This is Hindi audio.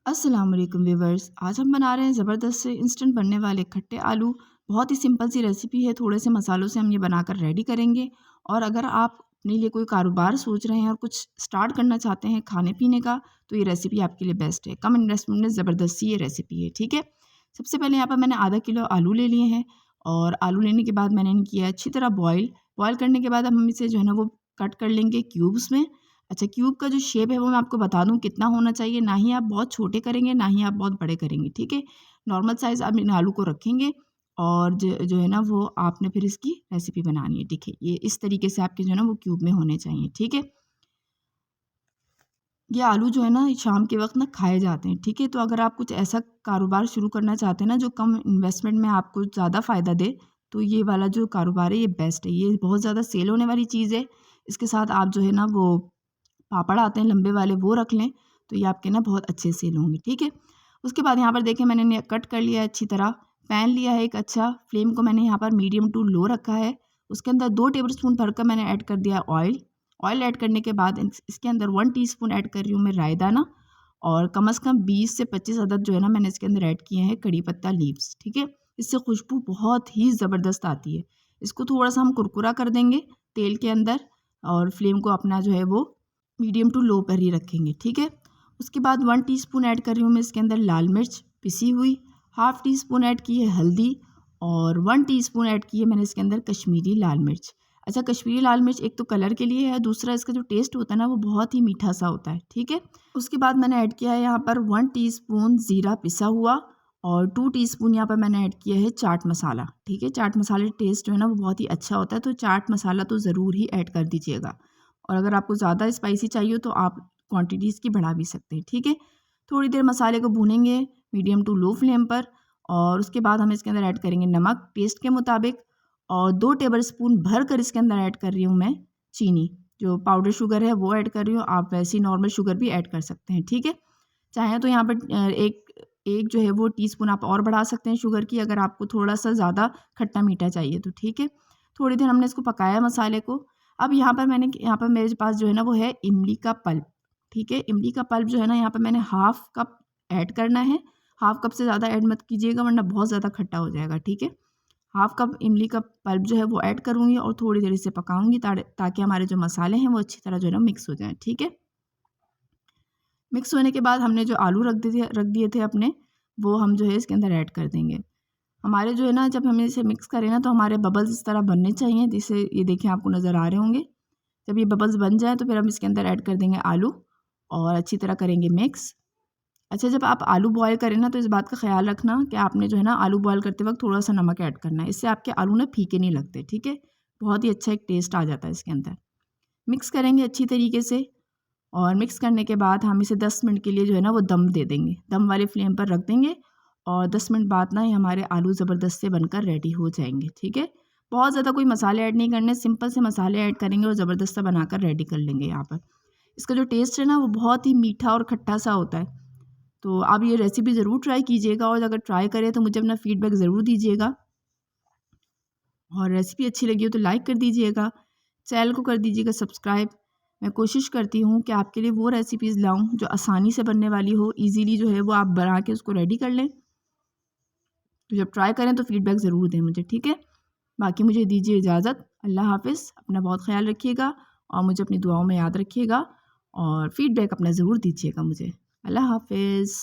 अस्सलाम वालेकुम व्यूवर्स। आज हम बना रहे हैं ज़बरदस्त से इंस्टेंट बनने वाले खट्टे आलू। बहुत ही सिंपल सी रेसिपी है, थोड़े से मसालों से हम ये बनाकर रेडी करेंगे। और अगर आप अपने लिए कोई कारोबार सोच रहे हैं और कुछ स्टार्ट करना चाहते हैं खाने पीने का, तो ये रेसिपी आपके लिए बेस्ट है। कम इन्वेस्टमेंट में ज़बरदस्त सी ये रेसिपी है, ठीक है। सबसे पहले यहाँ पर मैंने आधा किलो आलू ले लिए हैं। और आलू लेने के बाद मैंने इन्हें किया अच्छी तरह बॉयल। बॉयल करने के बाद अब हम इसे जो है ना वो कट कर लेंगे क्यूब्स में। अच्छा, क्यूब का जो शेप है वो मैं आपको बता दूँ कितना होना चाहिए। ना ही आप बहुत छोटे करेंगे, ना ही आप बहुत बड़े करेंगे, ठीक है। नॉर्मल साइज़ आप इन आलू को रखेंगे। और जो है ना वो आपने फिर इसकी रेसिपी बनानी है, ठीक है। ये इस तरीके से आपके जो है ना वो क्यूब में होने चाहिए, ठीक है। ये आलू जो है ना शाम के वक़्त ना खाए जाते हैं, ठीक है। तो अगर आप कुछ ऐसा कारोबार शुरू करना चाहते हैं ना जो कम इन्वेस्टमेंट में आपको ज़्यादा फ़ायदा दे, तो ये वाला जो कारोबार है ये बेस्ट है। ये बहुत ज़्यादा सेल होने वाली चीज़ है। इसके साथ आप जो है ना वो पापड़ आते हैं लंबे वाले, वो रख लें, तो ये आपके ना बहुत अच्छे सेल होंगे, ठीक है। उसके बाद यहाँ पर देखें मैंने इन्हें कट कर लिया है अच्छी तरह। पैन लिया है एक अच्छा, फ्लेम को मैंने यहाँ पर मीडियम टू लो रखा है। उसके अंदर 2 टेबलस्पून भरकर मैंने ऐड कर दिया ऑयल। ऑयल ऐड करने के बाद इसके अंदर 1 टीस्पून ऐड कर रही हूँ मैं राई दाना। और कम से कम 20 से 25 अदद जो है ना मैंने इसके अंदर ऐड किए हैं कड़ी पत्ता लीव्स, ठीक है। इससे खुशबू बहुत ही ज़बरदस्त आती है। इसको थोड़ा-सा हम कुरकुरा कर देंगे तेल के अंदर। और फ्लेम को अपना जो है वो मीडियम टू लो पर ही रखेंगे, ठीक है। उसके बाद 1 टीस्पून ऐड कर रही हूँ मैं इसके अंदर लाल मिर्च पिसी हुई। हाफ़ टी स्पून ऐड की है हल्दी। और 1 टीस्पून ऐड की है मैंने इसके अंदर कश्मीरी लाल मिर्च। अच्छा, कश्मीरी लाल मिर्च एक तो कलर के लिए है, दूसरा इसका जो टेस्ट होता है ना वो बहुत ही मीठा सा होता है, ठीक है। उसके बाद मैंने ऐड किया है यहाँ पर 1 टीस्पून ज़ीरा पिसा हुआ। और 2 टीस्पून यहाँ पर मैंने ऐड किया है चाट मसाला, ठीक है। चाट मसाले टेस्ट जो है ना वो बहुत ही अच्छा होता है, तो चाट मसाला तो ज़रूर ही ऐड कर दीजिएगा। और अगर आपको ज़्यादा स्पाइसी चाहिए तो आप क्वांटिटी इसकी बढ़ा भी सकते हैं, ठीक है। थोड़ी देर मसाले को भूनेंगे मीडियम टू लो फ्लेम पर। और उसके बाद हम इसके अंदर ऐड करेंगे नमक टेस्ट के मुताबिक। और 2 टेबलस्पून भर कर इसके अंदर ऐड कर रही हूँ मैं चीनी। जो पाउडर शुगर है वो ऐड कर रही हूँ, आप वैसी नॉर्मल शुगर भी ऐड कर सकते हैं, ठीक है। चाहें तो यहाँ पर एक एक जो है वो टीस्पून आप और बढ़ा सकते हैं शुगर की, अगर आपको थोड़ा-सा ज़्यादा खट्टा मीठा चाहिए तो, ठीक है। थोड़ी देर हमने इसको पकाया मसाले को। अब यहाँ पर मेरे पास जो है ना वो है इमली का पल्प, ठीक है। इमली का पल्प जो है ना यहाँ पर मैंने हाफ़ कप ऐड करना है। हाफ़ कप से ज़्यादा ऐड मत कीजिएगा वरना बहुत ज़्यादा खट्टा हो जाएगा, ठीक है। हाफ़ कप इमली का पल्प जो है वो ऐड करूँगी और थोड़ी देर इसे पकाऊँगी ताकि हमारे जो मसाले हैं वो अच्छी तरह जो है ना मिक्स हो जाएँ, ठीक है। मिक्स होने के बाद हमने जो आलू रख दिए थे अपने, वो हम जो है इसके अंदर ऐड कर देंगे। हमारे जो है ना जब हम इसे मिक्स करें ना तो हमारे बबल्स इस तरह बनने चाहिए, जिससे ये देखिए आपको नज़र आ रहे होंगे। जब ये बबल्स बन जाएँ तो फिर हम इसके अंदर ऐड कर देंगे आलू। और अच्छी तरह करेंगे मिक्स। अच्छा, जब आप आलू बॉयल करें ना तो इस बात का ख़्याल रखना कि आपने जो है ना आलू बॉयल करते वक़्त थोड़ा-सा नमक ऐड करना है। इससे आपके आलू ना फीके नहीं लगते, ठीक है। बहुत ही अच्छा एक टेस्ट आ जाता है इसके अंदर। मिक्स करेंगे अच्छी तरीके से। और मिक्स करने के बाद हम इसे 10 मिनट के लिए जो है ना वो दम दे देंगे, दम वाले फ्लेम पर रख देंगे। और 10 मिनट बाद ना ये हमारे आलू ज़बरदस्त से बनकर रेडी हो जाएंगे, ठीक है। बहुत ज़्यादा कोई मसाले ऐड नहीं करने, सिंपल से मसाले ऐड करेंगे और ज़बरदस्त सा बनाकर रेडी कर लेंगे यहाँ पर। इसका जो टेस्ट है ना वो बहुत ही मीठा और खट्टा सा होता है। तो आप ये रेसिपी ज़रूर ट्राई कीजिएगा और अगर ट्राई करें तो मुझे अपना फ़ीडबैक ज़रूर दीजिएगा। और रेसिपी अच्छी लगी हो तो लाइक कर दीजिएगा, चैनल को कर दीजिएगा सब्सक्राइब। मैं कोशिश करती हूँ कि आपके लिए वो रेसिपीज़ लाऊँ जो आसानी से बनने वाली हो, ईज़िली जो है वो आप बना के उसको रेडी कर लें। तो जब ट्राई करें तो फ़ीडबैक ज़रूर दें मुझे, ठीक है। बाकी मुझे दीजिए इजाज़त। अल्लाह हाफ़िज़। अपना बहुत ख़्याल रखिएगा और मुझे अपनी दुआओं में याद रखिएगा। और फ़ीडबैक अपना ज़रूर दीजिएगा मुझे। अल्लाह हाफ़िज़।